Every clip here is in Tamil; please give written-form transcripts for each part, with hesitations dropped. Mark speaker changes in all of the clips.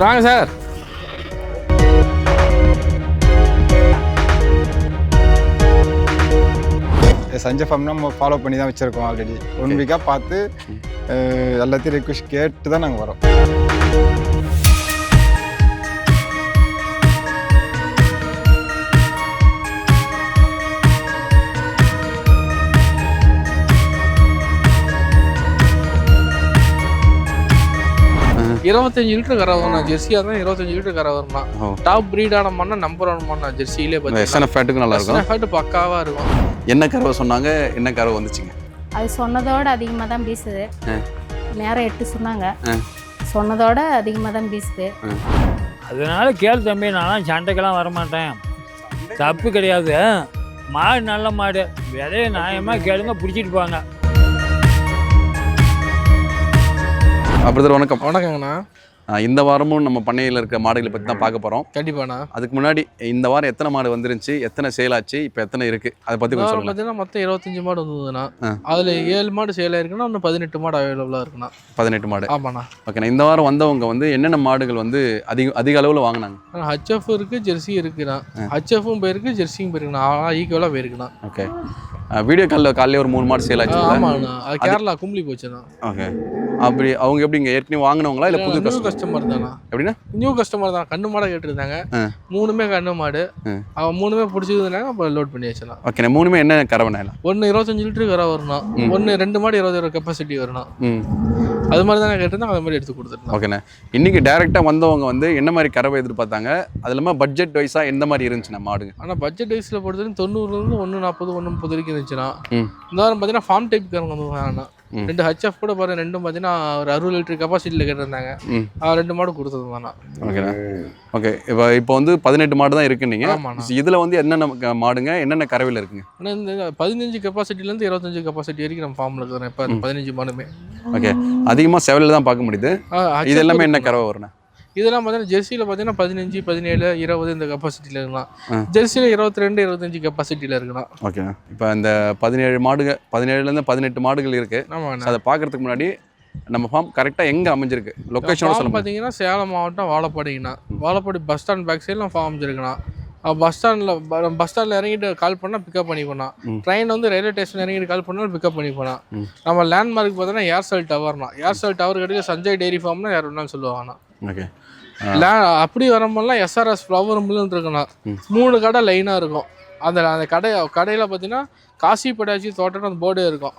Speaker 1: வாங்க சார்.
Speaker 2: சஞ்சய் ஃபார்ம் நம்ம ஃபாலோ பண்ணி தான் வச்சுருக்கோம். ஆல்ரெடி 1 வீக்காக பார்த்து எல்லாத்தையும் ரிக்வெஸ்ட் கேட்டு தான் நாங்கள் வரோம்.
Speaker 1: இருபத்தஞ்சு லிட்டர் கரை வரணும். ஜெர்சியாக தான் 25 லிட்டர் கரை வரணும். டாப் ப்ரீடான மண்ணா நம்பர் 1 மண்ணா ஜெர்சியிலே
Speaker 3: எஸ்என்எஃப் ஃபேட்டுக்கு நல்லா இருக்கும்.
Speaker 1: ஃபேட்டு பக்காவாக இருக்கும்.
Speaker 3: என்ன கறவை சொன்னாங்க, என்ன கறவை வந்துச்சுங்க?
Speaker 4: அது சொன்னதோட அதிகமாக தான் பீசுது. நேரம் 8 சொன்னாங்க, சொன்னதோட அதிகமாக தான் பீசுது.
Speaker 5: அதனால கேள் தம்பி, நானும் சண்டைக்கெல்லாம் வரமாட்டேன், தப்பு கிடையாது. மாடு நல்ல மாடு, விலையை நியாயமாக கேளுங்க, பிடிச்சிட்டு போங்க.
Speaker 3: பிரதர் வணக்கம்.
Speaker 1: வணக்கங்கண்ணா.
Speaker 3: இந்த வாரமும் நம்ம பண்ணையில் இருக்க மாடுகளை பற்றி தான் பார்க்க போகிறோம்.
Speaker 1: கண்டிப்பாண்ணா.
Speaker 3: அதுக்கு முன்னாடி இந்த வாரம் எத்தனை மாடு வந்துருந்துச்சு, எத்தனை சேல் ஆச்சு, இப்போ எத்தனை இருக்குது, அதை பற்றி கொஞ்சம் சொல்லுங்கள்.
Speaker 1: பார்த்தீங்கன்னா மொத்தம் 25 மாடு வந்ததுண்ணா. அதில் 7 மாடு சேல் ஆயிருக்குன்னா இன்னும் 18 மாடு அவைலபிளாக இருக்குண்ணா. 18 மாடு. ஆமாண்ணா. ஓகேண்ணா. இந்த வாரம் வந்தவங்க வந்து என்னென்ன மாடுகள் வந்து அதிக அளவில் வாங்கினாங்க? ஹச்எஃப் இருக்குது, ஜெர்சி இருக்குண்ணா. ஹச்எஃப்பும் போயிருக்கு, ஜெர்சியும் போயிருக்குண்ணா. ஈக்குவலாக போயிருக்குண்ணா.
Speaker 3: ஓகே. வீடியோ காலையில் ஒரு 3 மாடு சேல் ஆச்சு.
Speaker 1: ஆமாண்ணா. அது கேரளா கும்பலி போச்சுண்ணா.
Speaker 3: ஓகே. அப்படி அவங்க எப்படி இங்கே ஏற்கனவே வாங்கினவங்களா இல்லை புது
Speaker 1: கஸ்டமர் தானா?
Speaker 3: எப்படின்னா
Speaker 1: நியூ கஸ்டமர் தான். கண்ணு மாடை கேட்டுருந்தாங்க. 3மே கண்ணு மாடு. அவன் 3மே பிடிச்சிருந்தாங்க. அப்போ லோட் பண்ணி வச்சுனா.
Speaker 3: ஓகே. 3மே என்ன கறவைனா?
Speaker 1: ஒன்று 25 லிட்டரு கரை வரணும், ஒன்று 2 மாடு 20 கெப்பாசிட்டி வரணும். அது மாதிரி தானே கேட்டிருந்தாங்க, அது மாதிரி எடுத்து கொடுத்துருந்தோம். ஓகேண்ணே.
Speaker 3: இன்னைக்கு டேரெக்டாக வந்தவங்க வந்து என்ன மாதிரி கறவை எதிர்பார்த்தாங்க, அது இல்லாமல் பட்ஜெட் வைஸாக எந்த மாதிரி இருந்துச்சுண்ணா மாடுங்க?
Speaker 1: ஆனால் பட்ஜெட் வைஸில் பொறுத்தவரை 90லேருந்து 140, 130 வரைக்கும் இருந்துச்சுன்னா. இந்த வாரம் பார்த்தீங்கன்னா ஃபார்ம் டைப் கறங்க வந்து 2 ஹச்எஃப் கூட பாருங்க. 2 பார்த்தீங்கன்னா ஒரு 60 லிட்டர் கெப்பாசிட்டியில் கேட்டிருந்தாங்க. 2 மாடு கொடுத்ததுதானா.
Speaker 3: ஓகேண்ணா. ஓகே. இப்போ வந்து 18 மாடு தான் இருக்குன்னு நீங்கள். இதில் வந்து என்னென்ன மாடுங்க, என்னென்ன கறவையில் இருக்குங்க?
Speaker 1: ஆனால் இந்த 15 கெப்பாசிட்டிலேருந்து 25 கெப்பாசிட்டி வரைக்கும் நம்ம ஃபார்மில் இருக்கிறோம். இப்போ 15 மாடுமே.
Speaker 3: ஓகே. அதிகமாக செவலில் தான் பார்க்க முடியுது. இது எல்லாமே என்ன கறவை வரும்ண்ணா?
Speaker 1: இதெல்லாம் பார்த்தீங்கன்னா ஜெர்சியில் பார்த்தீங்கன்னா 15, 17, 20 இந்த கெப்பாசிட்டியில் இருக்கலாம். ஜெர்சியில் 22, 25 கெப்பாசிட்டியில் இருக்கலாம்.
Speaker 3: ஓகே. இப்போ இந்த 17 மாடுகள், 17லேருந்து 18 மாடுகள் இருக்குது. ஆமாம். அதை பார்க்குறதுக்கு முன்னாடி நம்ம ஃபார்ம் கரெக்டாக எங்கே அமைஞ்சிருக்கு, லொக்கேஷனோட சொல்லுங்கள்.
Speaker 1: பார்த்தீங்கன்னா சேலம் மாவட்டம் வாழப்பாடிங்கண்ணா. வாழப்பாடி பஸ் ஸ்டாண்ட் பேக் சைடில் ஃபார்ம் அமைஞ்சிருக்குண்ணா. பஸ் ஸ்டாண்டில் இறங்கிட்டு கால் பண்ணால் பிக்கப் பண்ணிப்போனா. ட்ரெயின் வந்து ரயில்வே ஸ்டேஷன் இறங்கிட்டு கால் பண்ணாலும் பிக்கப் பண்ணிப்போனா. நம்ம லேண்ட்மார்க் பார்த்தோன்னா ஏர்செல் டவர்னா. ஏர்செல் டவர் கிடையாது சஞ்சய் டெய்ரி ஃபார்ம்னா யார் வேணாலும் சொல்லுவாங்கண்ணா. ஓகே. அப்படி வரும்போதுலாம் எஸ்ஆர்எஸ் ஃப்ளவர் மில்லுன்னு இருக்குண்ணா. 3 கடை லைனாக இருக்கும். அந்த கடையில் பார்த்தீங்கன்னா காசி படாச்சி தோட்டம் அந்த போர்டே இருக்கும்.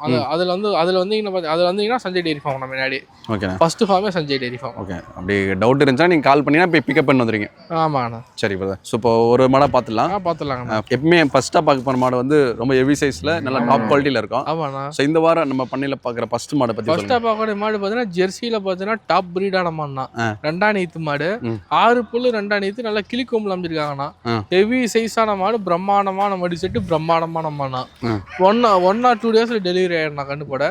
Speaker 1: அதில் வந்தீங்கன்னா சஞ்சய் டெய்ரி ஃபார்ம் நம்ம முன்னாடி. ஓகே. ஃபர்ஸ்ட் ஃபார்மே சஞ்சய் டெய்ரி ஃபார்ம். ஓகே. அப்படி டவுட் இருந்துச்சுன்னா நீங்கள் கால் பண்ணினா போய் பிக்கப் பண்ணி வந்துடுங்க. ஆமாண்ணா. சரி பிரதர். ஸோ இப்போ ஒரு மாடை பார்த்துலாங்க. எப்பவுமே ஃபர்ஸ்ட்டாக பார்க்க போகிற மாடு வந்து ரொம்ப ஹெவி சைஸில் நல்லா டாப் குவாலிட்டியில் இருக்கும். ஆமாண்ணா. ஸோ இந்த வாரம் நம்ம பண்ணையில் பார்க்குற ஃபர்ஸ்ட் மாடை பற்றி ஃபர்ஸ்ட்டாக பார்க்கக்கூடிய மாடு பார்த்தீங்கன்னா ஜெர்சியில் பார்த்தீங்கன்னா டாப் பிரீடான மாடுனா. 2ஆம் நீத்து மாடு. 6 புல்லு 2ஆம் நீத்து நல்லா கிளிக்கொம்பில் அமைச்சிருக்காங்கண்ணா. ஹெவி சைஸான மாடு, பிரம்மாண்டமான மடி செட்டு, பிரம்மாண்டமான மாடுனா. 1 or 2 days டெலிவரி ஆயிடும் கண்ணு போட.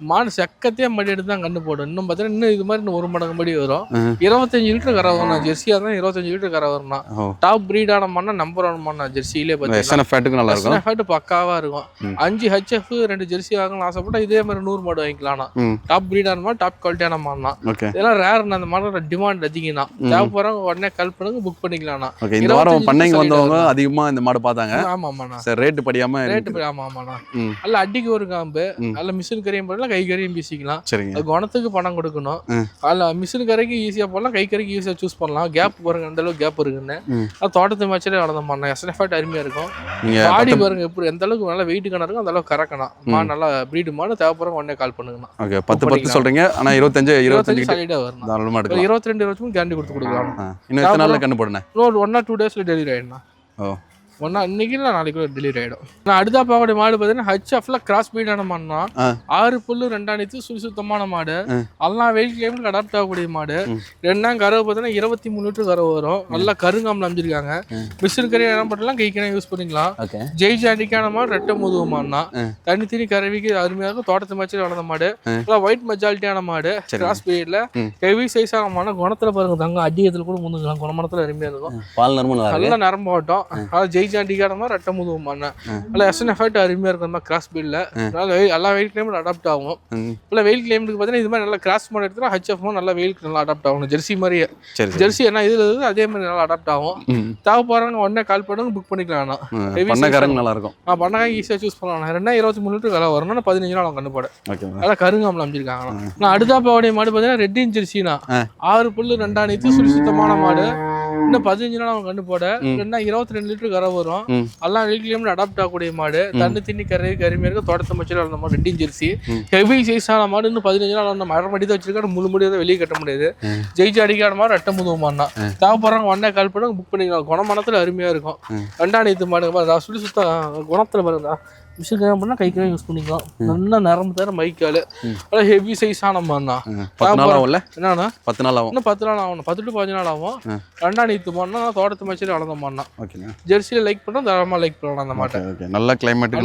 Speaker 1: மாடு செக்கத்தையே மடி எடுத்து தான் கண்ணு போடும். இன்னும் பார்த்தீங்கன்னா இன்னும் இது மாதிரி இன்னும் 1 மடங்கு மடி வரும். 25 லிட்டர் கரை வரணும். ஜெர்சியாக தான் 25 லிட்டர் கரை வரணும். டாப் பிரீடான மண்ணா நம்பர் 1 மண்ணா ஜெர்சியிலே பார்த்தீங்கன்னா ஃபேட்டு பக்காவாக இருக்கும். 5 ஹச்எஃப் 2 ஜெர்சி வாங்கலாம் ஆசைப்பட்டா இதே மாதிரி 100 மாடு வாங்கிக்கலாம். டாப் பிரீடான மாடு, டாப் குவாலிட்டியான மாடுனா. இதெல்லாம் ரேர். அந்த மாடோட டிமாண்ட் அதிகம் தான். தேவைப்படுறவங்க உடனே கால் பண்ணுங்க, புக் பண்ணிக்கலாம்.
Speaker 3: இந்த வாரம் பண்ணைக்கு வந்தவங்க அதிகமாக இந்த மாடு பார்த்தாங்க.
Speaker 1: ஆமாம்ண்ணா.
Speaker 3: ரேட்டு படியாமல்
Speaker 1: ஆமாம். நல்ல அடிக்கு ஒரு காம்பு, நல்ல மிஷின் கரையும் போடலாம், கை கரையும் வீசிக்கலாம். அது குணத்துக்கு பணம் கொடுக்கணும். அதில் மிஷின் கரைக்கு ஈஸியாக போடலாம், கை கரைக்கு ஈஸியாக சூஸ் பண்ணலாம். கேப் பாருங்க அந்த அளவுக்கு கேப் இருக்குன்னு. அது தோட்டத்து மேட்சிலே வளர்ந்த மாடலாம். எஸ்என்எஃப் ஃபேட் அருமையாக இருக்கும். பாடி பாருங்க எப்படி எந்த அளவுக்கு நல்லா வெயிட் கணக்கு இருக்கும், அந்த அளவுக்கு கறக்கணும். மாடு நல்லா பிரீடு மாடு. தேவைப்படுறவங்க உடனே கால் பண்ணுங்கண்ணா. ஓகே. 10 சொல்றீங்க. ஆனால் 25 சாலிடாக வரும். 22 வருஷமும் கேரண்டி கொடுத்து கொடுக்கலாம்.
Speaker 3: இன்னும் எத்தனை நாளில் கண்ணு போடுனேன்?
Speaker 1: 1 or 2 days டெலிவரி ஆயிடுண்ணா. இன்னைக்கு இல்லை நாளைக்கு டெலிவரி ஆகிடும். நான் அடுத்த பார்க்கக்கூடிய மாடு பார்த்தீங்கன்னா ஹச்எஃப்ல கிராஸ் பீடான மாடுனா. 6 புல்லு 2ஆம் நீத்து சுத்தமான மாடு. எல்லாம் வெயில் கிளைமேட் அடாப்ட் ஆகக்கூடிய மாடு. 2ஆம் கறவை பார்த்தீங்கன்னா 23 லிட்டர் கறவை வரும். நல்லா கருங்காமல் அமைஞ்சிருக்காங்க. மிஷின் கறி என்ன பண்ணலாம், கைக்கு யூஸ் பண்ணிக்கலாம். ஜெய் ஜாண்டிக்கான மாடு, ரெட்டை முதுகு மாடுனா. தனி கறவைக்கு அருமையாக தோட்டத்து மேட்சில் வளர்ந்த மாடு. ஒயிட் மெஜாரிட்டியான மாடு. கிராஸ் பீரியட்ல ஹெவி சைஸான மாடு. குணத்துல பாருங்க தங்க அடியத்தில் கூட முந்துக்கலாம். குணமரத்தில் அருமையாக இருக்கும். நல்லா நரம்பு ஓட்டம். ஜெய்ஜாண்டிக்கான மாதிரி ரெட்டை முதுகும் மாடுனா நல்லா எஸ்என்எஃப் அருமையாக இருக்கும் அந்த மாதிரி கிராஸ் பீல்டில் எல்லா வெயில் கிளைமேட் அடாப்ட் ஆகும் இல்லை வெயில் கிளைமேட்டுக்கு பார்த்தீங்கன்னா இது மாதிரி நல்லா கிராஸ் மாடு எடுத்துனா ஹெச்எஃப் நல்லா வெயிலுக்கு நல்லா அடாப்ட் ஆகும் ஜெர்சி மாதிரியே ஜெர்சி என்ன இதில் இருக்குது அதே மாதிரி நல்லா அடாப்ட் ஆகும் தேவைப்படுறவங்க உடனே கால் பண்ணுங்க புக் பண்ணிக்கலாம்
Speaker 3: பண்ணக்காரங்க நல்லா இருக்கும்
Speaker 1: பண்ணக்காரங்க ஈஸியாக சூஸ் பண்ணலாம் 2023 லிட்டர் விலை வரணும்னா 15 நாள் கண்டு போட நல்லா கருங்காமல் அமைச்சிருக்காங்க நான் அடுத்தாப்பாவுடைய மாடு பார்த்தீங்கன்னா ரெட்டின் ஜெர்சினா 6 புல்லு 2 நீத்து சுழி சுத்தமான மாடு இன்னும் 15 நாள் அவங்க கண்டு போட இல்லைன்னா 22 லிட்டர் கரை வரும் எல்லாம் வெயில் அடாப்ட் ஆகக்கூடிய மாடு தண்ணி திண்ணி கருமையாக இருக்கும் தோட்டத்தை மச்சில் அந்த மாதிரி ரெட்டின் ஜெர்சி ஹெவி சைஸான மாடு இன்னும் 15 நாள் அந்த மழை மடி தான் வச்சிருக்காரு முழு முடியாத வெளியே கட்ட முடியாது ஜெயிச்சாடிக்கான மாதிரி ரெட்டை முதுகுமானா தேவைப்படுறவங்க உடனே கால் பண்ணுங்க புக் பண்ணிக்கலாம் குணமானத்தில் அருமையாக இருக்கும் 2 நீத்து மாடு சுழி சுத்த குணத்தில் பாருங்க மிஷின் கிராம் பண்ணால் கை கிராம் யூஸ் பண்ணிக்கலாம் நல்லா நரம்பு தர மைக்கால் அதான் ஹெவி சைஸான மாதிரினா என்னன்னா 10 நாள் ஆகும் இன்னும் 10 நாள் ஆகணும் 10 to 15 நாள் ஆகும் 2 நீத்து மாடுனா தோட்டத்து மச்சில் வளர்ந்த மாடுனா ஜெர்சியில் லைக் பண்ணால் தாராளமாக லைக் பண்ணலாம் அந்த மாட்டை
Speaker 3: நல்ல கிளைமேட்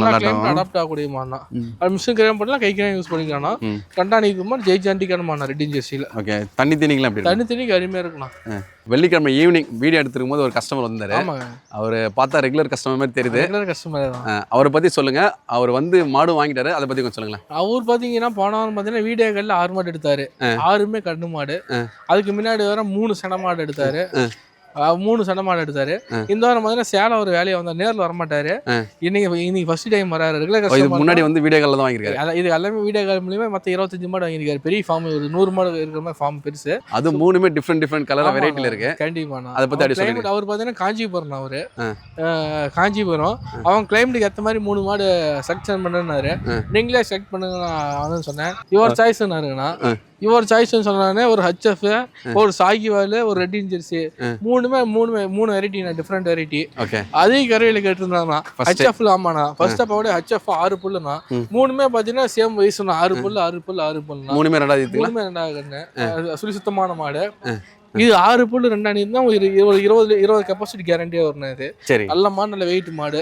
Speaker 1: அடாப்ட் ஆகக்கூடிய மாடுனா அது மிஷின் கிராம் பண்ணலாம் கை கிராம் யூஸ் பண்ணிக்கலாம் 2 நீத்து மாடு ஜெய்ஜாண்டிக்கான மாடுனா ரெட்டின் ஜெர்சியில்
Speaker 3: ஓகே தண்ணி தண்ணிக்கு
Speaker 1: அருமையாக இருக்கலாம்
Speaker 3: வெள்ளிக்கிழமை ஈவினிங் வீடியோ எடுத்துருக்கும் போது ஒரு கஸ்டமர் வந்தாரு அவர் பார்த்தா ரெகுலர் கஸ்டமர் மாதிரி தெரியுது அவரை பற்றி சொல்லுங்க அவர் வந்து மாடு வாங்கிட்டாரு அதை பத்தி கொஞ்சம் சொல்லுங்களேன்
Speaker 1: அவர் பாத்தீங்கன்னா போனவன் பாத்தீங்கன்னா வீடியோக்கள்ல 6 மாடு எடுத்தாரு 6மே கண்ணு மாடு அதுக்கு முன்னாடி வர 3 சன மாடு எடுத்தாரு 3 சன மாடு எடுத்தாரு இந்த வாரம் பாத்தீங்கன்னா சேலம் ஒரு வேலையை வந்தார் நேரில் வரமாட்டாரு இன்னைக்கு ஃபர்ஸ்ட் டைம் வராரு ரெகுலர்
Speaker 3: முன்னாடி வந்து வீடியோ காலில் தான் வாங்கியிருக்காரு
Speaker 1: இது எல்லாமே வீடியோ கால் மூலியமா மற்ற 25 மாடு வாங்கியிருக்காரு பெரிய ஃபார்ம் ஒரு 100 மாடு இருக்கிற மாதிரி ஃபார்ம் பெருசு
Speaker 3: அது 3மே டிஃப்ரெண்ட் கலர் வெரைட்டில இருக்கு
Speaker 1: கண்டிப்பா
Speaker 3: அதை பத்தி
Speaker 1: அவர் பாத்தீங்கன்னா காஞ்சிபுரம் அவரு காஞ்சிபுரம் அவங்க கிளைமேட்டுக்கு ஏற்ற மாதிரி 3 மாடு செலக்ஷன் பண்ணுனாரு நீங்களே செலக்ட் பண்ணுங்க சொன்னேன் யுவர் சாய்ஸ்னாருங்கண்ணா யுவர் சாய்ஸ்ன்னு சொன்னானே ஒரு ஹெச்எஃப் ஒரு சாகிவால் ஒரு ரெட்டின் ஜெர்சி மூணு வெரைட்டி டிஃப்ரெண்ட் வெரைட்டி அதே கரையில கேட்டிருந்தாங்கண்ணா ஹெச்எஃப்ல ஆமாண்ணா ஃபர்ஸ்ட் அப்போட ஹெச்எஃப் 6 புல்லுண்ணா 3மே பாத்தீங்கன்னா சேம் வயசுண்ணா 6 புல் 6 புல்லுண்ணா
Speaker 3: 3மே 2
Speaker 1: கண்ணு சுழி சுத்தமான மாடு இது 6 புல் 2 நீர் தான் 20 கெப்பாசிட்டி கேரண்டியா வரும் இது நல்ல மாடு நல்ல வெயிட் மாடு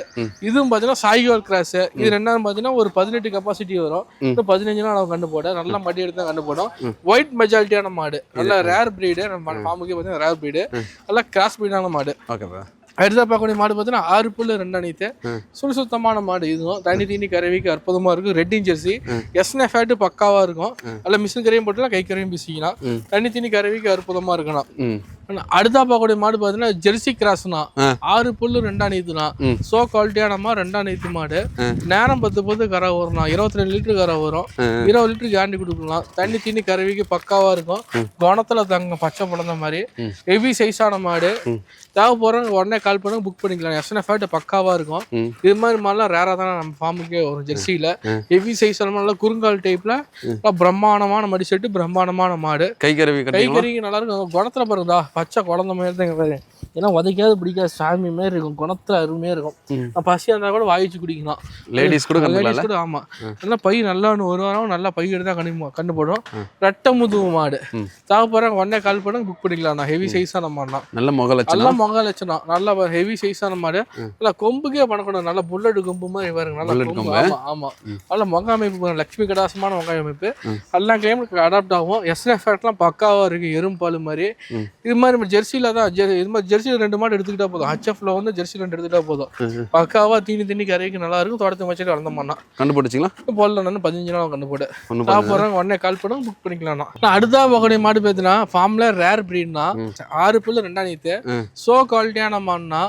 Speaker 1: இதுவும் பாத்தீங்கன்னா சாய்வால் கிராஸ் இது ரெண்டாவது பாத்தீங்கன்னா ஒரு 18 கெப்பாசிட்டி வரும் இன்னும் 15 நாள் அவங்க கண்டு போட நல்ல மடி எடுத்து தான் கண்டு போடும் ஒயிட் மெஜாரிட்டியான மாடு நல்ல ரேர் பிரீடு நம்ம ஃபார்முக்கே பார்த்தீங்கன்னா ரேர் பிரீடு நல்ல கிராஸ் பிரீடான மாடு ஓகேப்பா அடுத்த பார்க்கக்கூடிய மாடு பார்த்தீங்கன்னா 6 புல் 2 நீத்து சுழி சுத்தமான மாடு இதுவும் தண்ணி தீனி கறவைக்கு அற்புதமா இருக்கும் ரெட்டின் ஜெர்சி எஸ்என்எஃப் ஃபேட்டு பக்காவா இருக்கும் அதில் மிஷின் கரையும் போட்டுலாம் கை கரையும் பிசிக்கலாம் தண்ணி தீனி கறவைக்கு அற்புதமா இருக்கணும் அடுத்த பார்க்கக்கூடிய மாடு பார்த்தீங்கன்னா ஜெர்சி கிராஸ்னா 6 புல் 2 நீத்துனா சோ குவாலிட்டியான மாடு 2 நீத்து மாடு நேரம் 10 கரை வரும் 22 லிட்டர் கரை வரும் 20 லிட்டர் கேரண்டி கொடுக்கலாம் தண்ணி தீனி கறவைக்கு பக்காவா இருக்கும் குணத்துல தங்க பச்சை பழந்த மாதிரி ஹெவி சைஸான மாடு தேவைப்படுறவங்க உடனே கால் பண்ணுங்க புக் பண்ணிக்கலாம் எஸ்என்எஃப் ஃபேட் பக்காவா இருக்கும் இது மாதிரி மாடுலாம் ரேரா தானே நம்ம ஃபார்முக்கே வரும் ஜெர்சியில ஹெவி சைஸ் நல்லா குறுங்கால் டைப்ல பிரம்மாண்டமான மடி செட்டு பிரம்மாண்டமான மாடு கை கருவி நல்லா இருக்கும் குணத்துல பாருங்கடா பச்சை குழந்தை மாதிரி தான் பாரு ஏன்னா உதைக்காது பிடிக்காது சாமி மாதிரி இருக்கும் குணத்துல அருமையா இருக்கும் பசியா இருந்தா கூட வாயிச்சு குடிக்கலாம் லேடிஸ் கூட ஆமா நல்லா பை நல்லா ஒரு வாரம் நல்லா பை எடுத்தா கண்டு போடும் ரெட்டை முதுகு மாடு தேவைப்படுறாங்க உடனே கால் பண்ணுங்க புக் பண்ணிக்கலாம் ஹெவி சைஸான மாடுனா நல்ல முக லட்சணம் நல்லா ஹெவி சைஸான மாடு நல்லா கொம்புக்கே பண்ணக்கூடாது நல்லா புல்லட் கொம்பு மாதிரி பாருங்க நல்லா ஆமா நல்ல முக அமைப்பு லட்சுமி கடாசமான முக அமைப்பு எல்லா கிளைமேட் அடாப்ட் ஆகும் எஸ்என்எஃப் ஃபேட்லாம் பக்காவா இருக்கு எறும்பால் மாதிரி இது மாதிரி ஜெர்சியில தான் இது மாதிரி ஜெர்சியில் 2 மாடு எடுத்துக்கிட்டா போதும் ஹெச்எஃப்ல வந்து ஜெர்சி 2 எடுத்துக்கிட்டா போதும் பக்காவா தீனி கரைக்கு நல்லா இருக்கும் தோட்டத்து மச்சில வளர்ந்த மாடா கண்டுபிடிச்சிங்களா போடல 15 நாள் கண்டு போட போறாங்க உடனே கால் பண்ணுங்க புக் பண்ணிக்கலாம் அடுத்த வகை மாடு பார்த்தீங்கன்னா ஃபார்ம்ல ரேர் பிரீட்னா 6 புல் 2 நீத்து சோ குவாலிட்டியான மாடுனா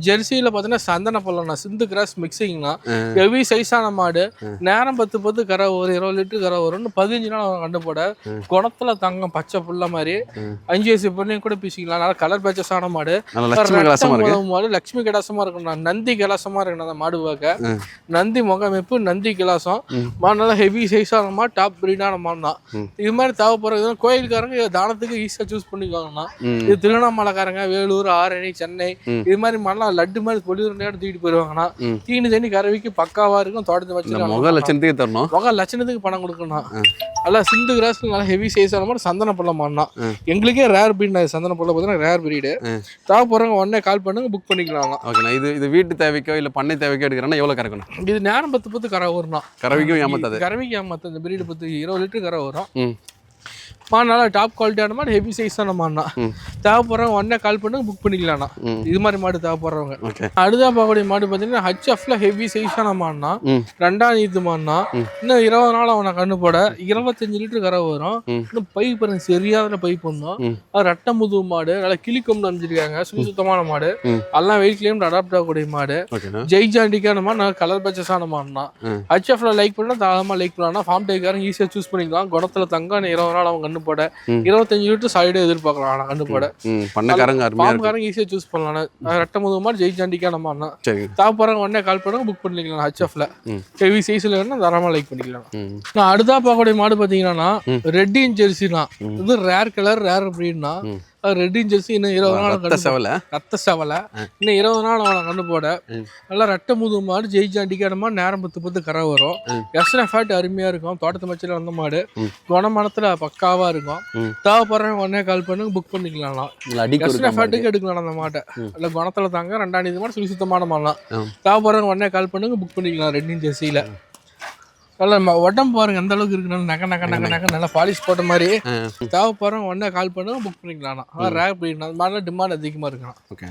Speaker 1: ஜெர்சியில பார்த்தீங்கன்னா சந்தன பல்லனா சிந்து கிராஸ் மிக்சிங்னா ஹெவி சைஸான மாடு நேரம் 10 கரை ஒரு 20 லிட்டர் கரை வரும்னு 15 நாள் கண்டு போட குணத்துல தங்கம் பச்சை புல்ல மாதிரி 5 வயசு பொண்ணையும் கூட பீசிக்கலாம் நல்லா கலர் பேச்சஸான மாடு லட்சுமி கலாசமா இருக்கும் நந்தி கலாசமா இருக்கு அந்த மாடு பார்க்க நந்தி முகமைப்பு நந்தி கலாசம் நல்லா ஹெவி சைஸான மாடு டாப் பிரீடான மாடு தான் இது மாதிரி தேவைப்படுறது கோயிலுக்காரங்க தானத்துக்கு ஈஸியா சூஸ் பண்ணிக்குவாங்கன்னா இது திருவண்ணாமலைக்காரங்க வேலூர் ஆரணி சென்னை இது மாதிரி மாடலாம் லட்டு மாதிரி பொலிவுற நேரம் தூக்கிட்டு போயிருவாங்கன்னா தீனி தண்ணி கறவைக்கு பக்காவா இருக்கும் தோட்டத்தை வச்சு முக லட்சணத்துக்கு பணம் கொடுக்கணும் நல்லா சிந்து கிராஸ் நல்லா ஹெவி சைஸான மாதிரி சந்தன பள்ள மாடுனா எங்களுக்கே ரேர் பிரீட் சந்தன பள்ள பார்த்தீங்கன்னா ரேர் பிரீடு தேவைப்படுறவங்க உடனே கால் பண்ணுங்க புக் பண்ணிக்கலாம்
Speaker 3: ஓகேண்ணா இது வீட்டு தேவைக்கோ இல்லை பண்ணை தேவைக்கோ எடுக்கிறேன்னா எவ்வளோ கறக்கணும்
Speaker 1: இது நேரம் 10 கரை வரும்
Speaker 3: கறவைக்கும் ஏமாத்தாது
Speaker 1: கறவைக்கு ஏமாத்தாது இந்த பிரீடு 20 லிட்டர் கரை வரும் நல்லா டாப் குவாலிட்டியான மாடு ஹெவி சைஸான மாடுனா தேவைப்படுறவங்க உடனே கால் பண்ணுங்க புக் பண்ணிக்கலாம்ண்ணா. இது மாதிரி மாடு தேவைப்படுறவங்க. அடுத்தா பார்க்கக்கூடிய மாடு பார்த்தீங்கன்னா ஹச்எஃப்ல ஹெவி சைஸான மாடுனா, 2ஆம் ஈத்து மாடுனா, இன்னும் 20 நாள் அவனை கண்ணு போட 25 லிட்டர் கரை வரும். இன்னும் பைப் பாருங்க சரியாத பைப் வந்தோம். அது ரெட்டை முதுகு மாடு, நல்லா கிளிக்கொம்பு அமைச்சிருக்காங்க, சுத்தமான மாடு, எல்லாம் வெயிட் கிளைம் அடாப்ட் ஆகக்கூடிய மாடு, ஜெய்ஜாண்டிக்கான மாடு, நல்லா கலர் பச்சஸான மாடுனா. ஹச்எஃப்ல லைக் பண்ணா தாராளமா லைக் பண்ணலாம். ஃபார்ம் டைக்காரங்க ஈஸியா சூஸ் பண்ணிக்கலாம். குணத்துல தங்கம் 20 நாள் அவன் கண்ணு போட 25 லிட்டர் சைடே எதிர்பார்க்கலாம். ஆனா கண்ணு போட ஃபார்ம்காரங்க ஈஸியா சூஸ் பண்ணலாம். ரெட்டை முதுகு மாடு, ஜெய்ஜாண்டிக்கான மாடுனா. தேவைப்படுறவங்க உடனே கால் பண்ணுங்க புக் பண்ணிக்கலாம். ஹச்எஃப்ல ஹெவி சைஸ்ல வேணா தாராளமா லைக் பண்ணிக்கலாம். நான் அடுத்தா பார்க்கக்கூடிய மாடு பாத்தீங்கன்னா ரெட்டின் ஜெர்சினா. இது ரேர் கலர், ரேர் ப்ரீட்னா. ரெட்டின் ஜெர்சி இன்னும் 20 நாள் ரத்த செவலை இன்னும் 20 நாள் அவனை கண்டு போட நல்லா ரெட்டை முதுகு மாடு, ஜெய்ஜாண்டிக்கான மாடு, நேரம் 10 கரை வரும். எஸ்ன ஃபேட் அருமையா இருக்கும். தோட்டத்து மச்சில வந்த மாடு, குணமனத்துல பக்காவா இருக்கும். தேவைப்படுறவங்க உடனே கால் பண்ணுங்க புக் பண்ணிக்கலாம். எஸ்ன ஃபேட்டுக்கு எடுக்கலாம் அந்த மாட்டை. இல்ல குணத்துல தாங்க 2ஆம் ஈத்து மாடு, சுத்தமான மாடலாம். தேவைப்படுறவங்க உடனே கால் பண்ணுங்க புக் பண்ணிக்கலாம். ரெட்டின் ஜெர்சியில நல்லா உடம்பு பாருங்க எந்த அளவுக்கு இருக்குனாலும் நகை நகை நகை நகை நல்லா பாலிஷ் போட்ட மாதிரி. தேவைப்படுறவங்க உடனே கால் பண்ணுங்க புக் பண்ணிக்கலாம். ரேர் ப்ரீட் அந்த மாதிரிலாம் டிமாண்ட் அதிகமாக இருக்கலாம்.
Speaker 3: ஓகே,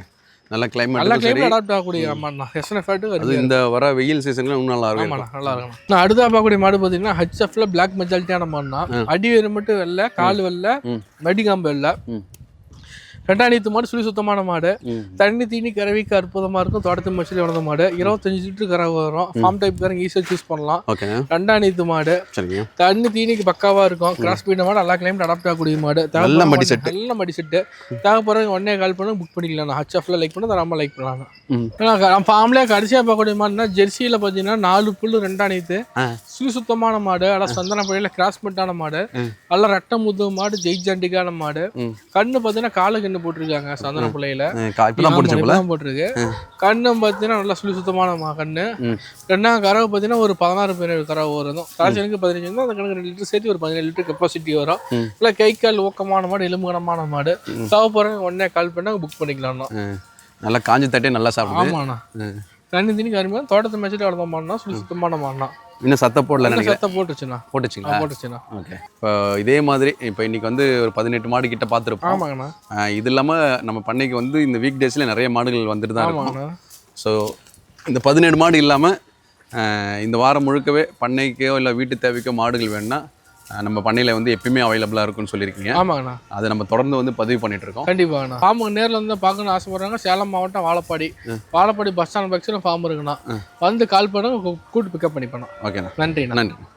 Speaker 3: நல்ல கிளைமேட்,
Speaker 1: நல்ல கிளைமேட் அடாப்ட் ஆகக்கூடிய மாடுனா. எஸ்ன ஃபேட்டு
Speaker 3: அது இந்த வர வெயில் சீசன்ல இன்னும் நல்லா இருக்கும்.
Speaker 1: ஆமாண்ணா, நல்லா இருக்கும். நான் அடுத்தா பார்க்கக்கூடிய மாடு பார்த்தீங்கன்னா ஹச்எஃப்ல பிளாக் மெஜாலிட்டியான மாடுனா. அடி வேறு மட்டும் வெள்ளை, கால் வெள்ளை, மடிகாம்பு வெள்ளை, 2ஆம் ஈத்து மாடு, சுத்தமான மாடு, தண்ணி தீனி கறவைக்கு அற்புதமா இருக்கும். தோட்டத்து மச்சில வளர்ந்த மாடு, 25 லிட்டர் கரை வரும். ஃபார்ம் டைப் காரங்க ஈஸியா சூஸ் பண்ணலாம். 2ஆம் ஈத்து மாடு, தண்ணி தீனிக்கு பக்காவா இருக்கும். கிராஸ் பீட் மாடு, எல்லா கிளைமேட் அடாப்ட் ஆகக்கூடிய மாடு. நல்ல மடி செட்டு. தேவைப்படுறவங்க உடனே கால் பண்ணி புக் பண்ணிக்கலாம். ஹச்எஃப்ல லைக் பண்ணா ரொம்ப லைக் பண்ணலாம். ஃபார்ம்லேயே கடைசியா பார்க்கக்கூடிய மாடுனா ஜெர்சியில பாத்தீங்கன்னா 4 புல்லு, 2ஆம் ஈத்து, சுத்தமான மாடு, அதான் சந்தன பள்ளியில கிராஸ் பட்டான மாடு, நல்லா ரெட்டை முதுகு மாடு, ஜெய்ஜாண்டிக்கான மாடு. கண்ணு பாத்தீங்கன்னா காலு கண்ணு போட்டிருக்காங்க. சந்தன பிள்ளையில போட்டிருக்கு. கண்ணு பாத்தீங்கன்னா நல்லா சுத்தமான கண்ணு. 2ஆம் கறவை பாத்தீங்கன்னா ஒரு 16 கறவை வரும். காய்ச்சலுக்கு 15 அந்த கணக்கு 2 லிட்டர் சேர்த்து ஒரு 17 லிட்டர் கெப்பாசிட்டி வரும். இல்லை கை கால் ஊக்கமான மாடு, எலும்புகனமான மாடு. தேவைப்படுறவங்க உடனே கால் பண்ணா புக் பண்ணிக்கலாம்.
Speaker 3: நல்லா காஞ்சி தட்டி நல்லா சாப்பிடுது.
Speaker 1: ஆமாண்ணா, தண்ணி தண்ணி கருமையாக தோட்டத்தை மேய்ச்சிட்டு வளர்ந்த மாடுனா, சுத்தமான மாடுனா.
Speaker 3: இன்னும் சத்த போடல,
Speaker 1: சத்த போட்டுச்சுண்ணா.
Speaker 3: போட்டுச்சுங்களா? ஓகே. இப்போ இதே மாதிரி இப்போ இன்னைக்கு வந்து ஒரு 18 மாடு கிட்ட பார்த்துருப்போம்.
Speaker 1: ஆமாங்கண்ணா.
Speaker 3: இது இல்லாமல் நம்ம பண்ணைக்கு வந்து இந்த வீக் டேஸ்ல நிறைய மாடுகள் வந்துட்டு தான் இருக்கும். ஸோ இந்த 17 மாடு இல்லாமல் இந்த வாரம் முழுக்கவே பண்ணைக்கோ இல்லை வீட்டு தேவைக்கோ மாடுகள் வேணும்னா நம்ம பண்ணையில் வந்து எப்பயுமே அவைலபிளாக இருக்குன்னு சொல்லியிருக்கீங்க.
Speaker 1: ஆமாங்கண்ணா.
Speaker 3: அதை நம்ம தொடர்ந்து வந்து பதிவு பண்ணிட்டு இருக்கோம்.
Speaker 1: கண்டிப்பாங்கண்ணா. ஃபார்ம் நேரில் வந்து பார்க்கணும்னு ஆசைப்படுறாங்க. சேலம் மாவட்டம் வாழப்பாடி பஸ் ஸ்டாண்ட் பக்கத்தில் ஃபார்ம் இருக்குண்ணா. வந்து கால் பண்ணுங்க, கூட்டு பிக்கப் பண்ணி பண்ணோம்.
Speaker 3: ஓகேண்ணா,
Speaker 1: நன்றி.